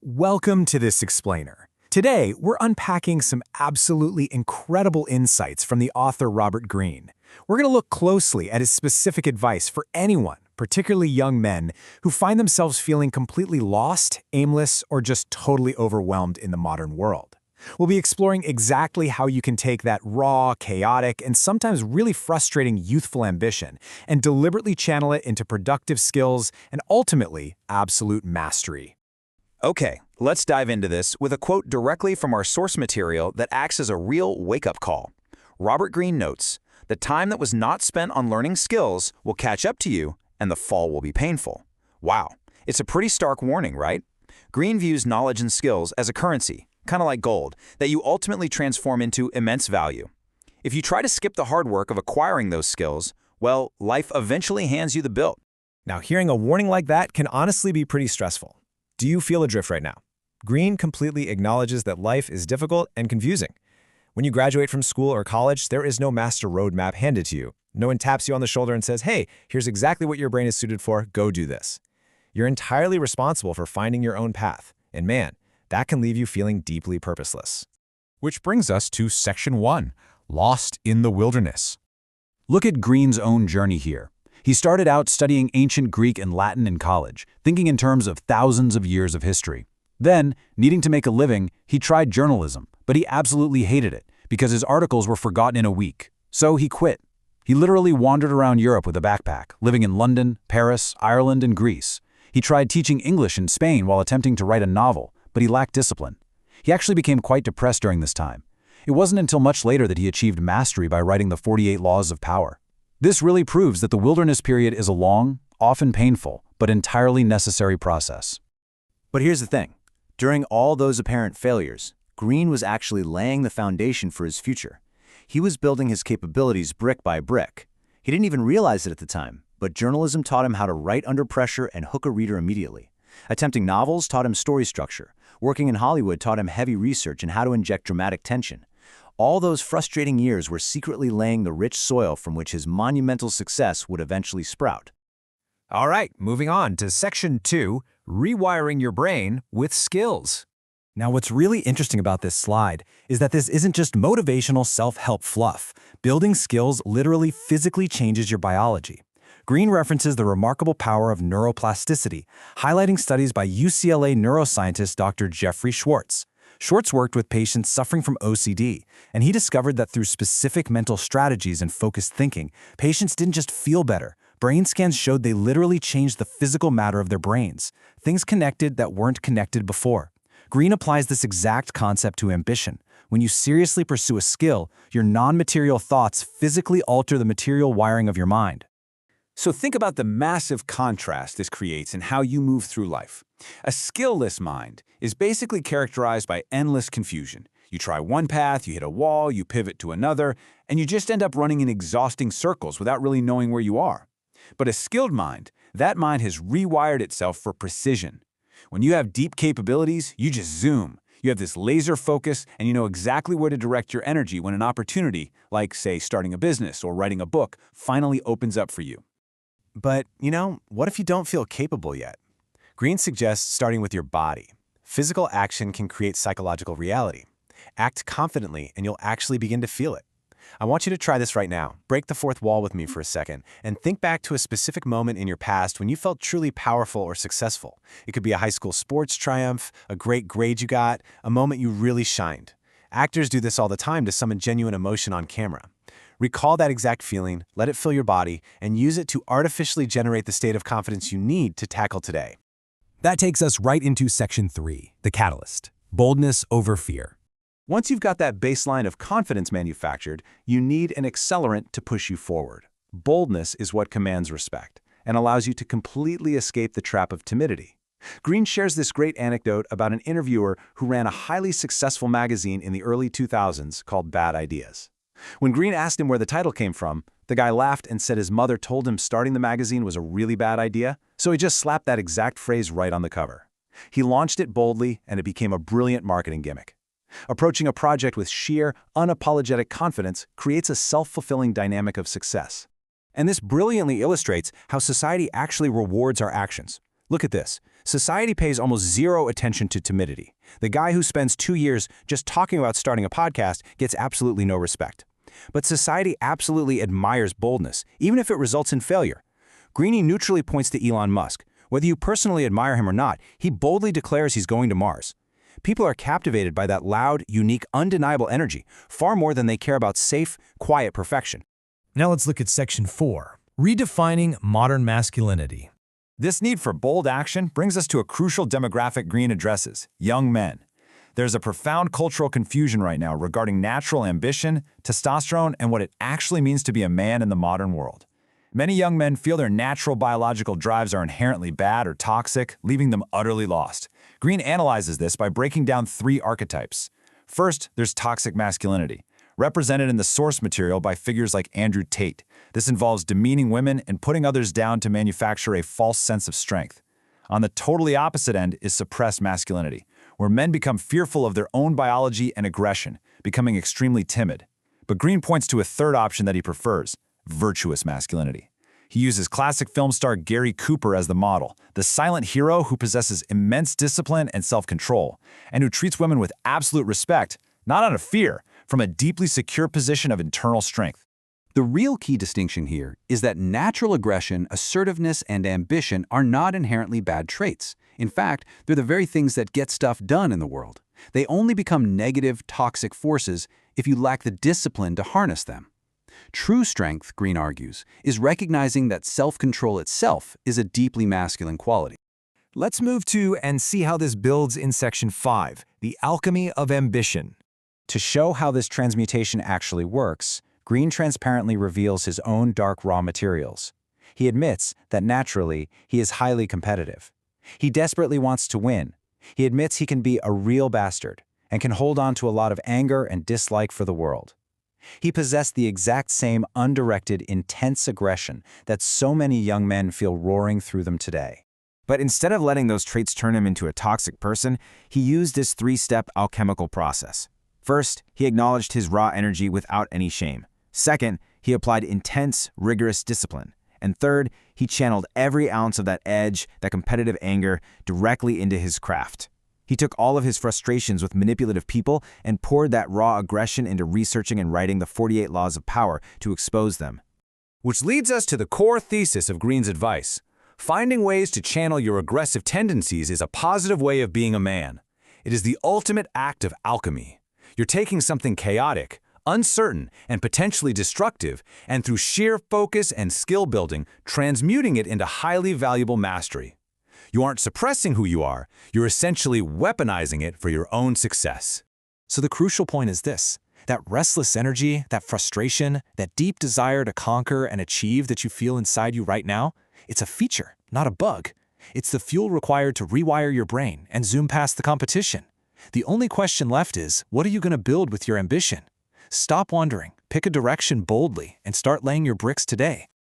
Welcome to this explainer. Today, we're unpacking some absolutely incredible insights from the author Robert Greene. We're going to look closely at his specific advice for anyone, particularly young men, who find themselves feeling completely lost, aimless, or just totally overwhelmed in the modern world. We'll be exploring exactly how you can take that raw, chaotic, and sometimes really frustrating youthful ambition and deliberately channel it into productive skills and ultimately absolute mastery. Okay, let's dive into this with a quote directly from our source material that acts as a real wake-up call. Robert Greene notes, "The time that was not spent on learning skills will catch up to you, and the fall will be painful." Wow, it's a pretty stark warning, right? Greene views knowledge and skills as a currency, kind of like gold, that you ultimately transform into immense value. If you try to skip the hard work of acquiring those skills, well, life eventually hands you the bill. Now, hearing a warning like that can honestly be pretty stressful. Do you feel adrift right now? Greene completely acknowledges that life is difficult and confusing. When you graduate from school or college, there is no master roadmap handed to you. No one taps you on the shoulder and says, hey, here's exactly what your brain is suited for, go do this. You're entirely responsible for finding your own path. And man, that can leave you feeling deeply purposeless. Which brings us to Section 1, Lost in the Wilderness. Look at Greene's own journey here. He started out studying ancient Greek and Latin in college, thinking in terms of thousands of years of history. Then, needing to make a living, he tried journalism, but he absolutely hated it because his articles were forgotten in a week. So he quit. He literally wandered around Europe with a backpack, living in London, Paris, Ireland, and Greece. He tried teaching English in Spain while attempting to write a novel, but he lacked discipline. He actually became quite depressed during this time. It wasn't until much later that he achieved mastery by writing the 48 Laws of Power. This really proves that the wilderness period is a long, often painful, but entirely necessary process. But here's the thing. During all those apparent failures, Greene was actually laying the foundation for his future. He was building his capabilities brick by brick. He didn't even realize it at the time, but journalism taught him how to write under pressure and hook a reader immediately. Attempting novels taught him story structure. Working in Hollywood taught him heavy research and how to inject dramatic tension. All those frustrating years were secretly laying the rich soil from which his monumental success would eventually sprout. All right, moving on to Section 2, Rewiring Your Brain with Skills. Now, what's really interesting about this slide is that this isn't just motivational self-help fluff. Building skills literally physically changes your biology. Greene references the remarkable power of neuroplasticity, highlighting studies by UCLA neuroscientist Dr. Jeffrey Schwartz. Schwartz worked with patients suffering from OCD, and he discovered that through specific mental strategies and focused thinking, patients didn't just feel better. Brain scans showed they literally changed the physical matter of their brains, things connected that weren't connected before. Greene applies this exact concept to ambition. When you seriously pursue a skill, your non-material thoughts physically alter the material wiring of your mind. So think about the massive contrast this creates in how you move through life. A skillless mind is basically characterized by endless confusion. You try one path, you hit a wall, you pivot to another, and you just end up running in exhausting circles without really knowing where you are. But a skilled mind, that mind has rewired itself for precision. When you have deep capabilities, you just zoom. You have this laser focus, and you know exactly where to direct your energy when an opportunity, like, say, starting a business or writing a book, finally opens up for you. But, what if you don't feel capable yet? Greene suggests starting with your body. Physical action can create psychological reality. Act confidently, and you'll actually begin to feel it. I want you to try this right now. Break the fourth wall with me for a second, and think back to a specific moment in your past when you felt truly powerful or successful. It could be a high school sports triumph, a great grade you got, a moment you really shined. Actors do this all the time to summon genuine emotion on camera. Recall that exact feeling, let it fill your body, and use it to artificially generate the state of confidence you need to tackle today. That takes us right into Section 3, the catalyst, boldness over fear. Once you've got that baseline of confidence manufactured, you need an accelerant to push you forward. Boldness is what commands respect and allows you to completely escape the trap of timidity. Greene shares this great anecdote about an interviewer who ran a highly successful magazine in the early 2000s called Bad Ideas. When Greene asked him where the title came from, the guy laughed and said his mother told him starting the magazine was a really bad idea, so he just slapped that exact phrase right on the cover. He launched it boldly, and it became a brilliant marketing gimmick. Approaching a project with sheer, unapologetic confidence creates a self-fulfilling dynamic of success. And this brilliantly illustrates how society actually rewards our actions. Look at this. Society pays almost zero attention to timidity. The guy who spends 2 years just talking about starting a podcast gets absolutely no respect. But society absolutely admires boldness, even if it results in failure. Greene neutrally points to Elon Musk. Whether you personally admire him or not, he boldly declares he's going to Mars. People are captivated by that loud, unique, undeniable energy, far more than they care about safe, quiet perfection. Now let's look at Section 4, redefining modern masculinity. This need for bold action brings us to a crucial demographic Greene addresses: young men. There's a profound cultural confusion right now regarding natural ambition, testosterone, and what it actually means to be a man in the modern world. Many young men feel their natural biological drives are inherently bad or toxic, leaving them utterly lost. Greene analyzes this by breaking down 3 archetypes. First, there's toxic masculinity, represented in the source material by figures like Andrew Tate. This involves demeaning women and putting others down to manufacture a false sense of strength. On the totally opposite end is suppressed masculinity, where men become fearful of their own biology and aggression, becoming extremely timid. But Greene points to a third option that he prefers: virtuous masculinity. He uses classic film star Gary Cooper as the model, the silent hero who possesses immense discipline and self-control, and who treats women with absolute respect, not out of fear, from a deeply secure position of internal strength. The real key distinction here is that natural aggression, assertiveness, and ambition are not inherently bad traits. In fact, they're the very things that get stuff done in the world. They only become negative, toxic forces if you lack the discipline to harness them. True strength, Greene argues, is recognizing that self-control itself is a deeply masculine quality. Let's move to and see how this builds in Section 5, the alchemy of ambition. To show how this transmutation actually works, Greene transparently reveals his own dark raw materials. He admits that naturally, he is highly competitive. He desperately wants to win. He admits he can be a real bastard and can hold on to a lot of anger and dislike for the world. He possessed the exact same undirected, intense aggression that so many young men feel roaring through them today. But instead of letting those traits turn him into a toxic person, he used his 3-step alchemical process. First, he acknowledged his raw energy without any shame. Second, he applied intense, rigorous discipline. And third, he channeled every ounce of that edge, that competitive anger, directly into his craft. He took all of his frustrations with manipulative people and poured that raw aggression into researching and writing the 48 Laws of Power to expose them. Which leads us to the core thesis of Greene's advice. Finding ways to channel your aggressive tendencies is a positive way of being a man. It is the ultimate act of alchemy. You're taking something chaotic, uncertain, and potentially destructive, and through sheer focus and skill building, transmuting it into highly valuable mastery. You aren't suppressing who you are, you're essentially weaponizing it for your own success. So the crucial point is this: that restless energy, that frustration, that deep desire to conquer and achieve that you feel inside you right now, it's a feature, not a bug. It's the fuel required to rewire your brain and zoom past the competition. The only question left is, what are you going to build with your ambition? Stop wondering, pick a direction boldly, and start laying your bricks today.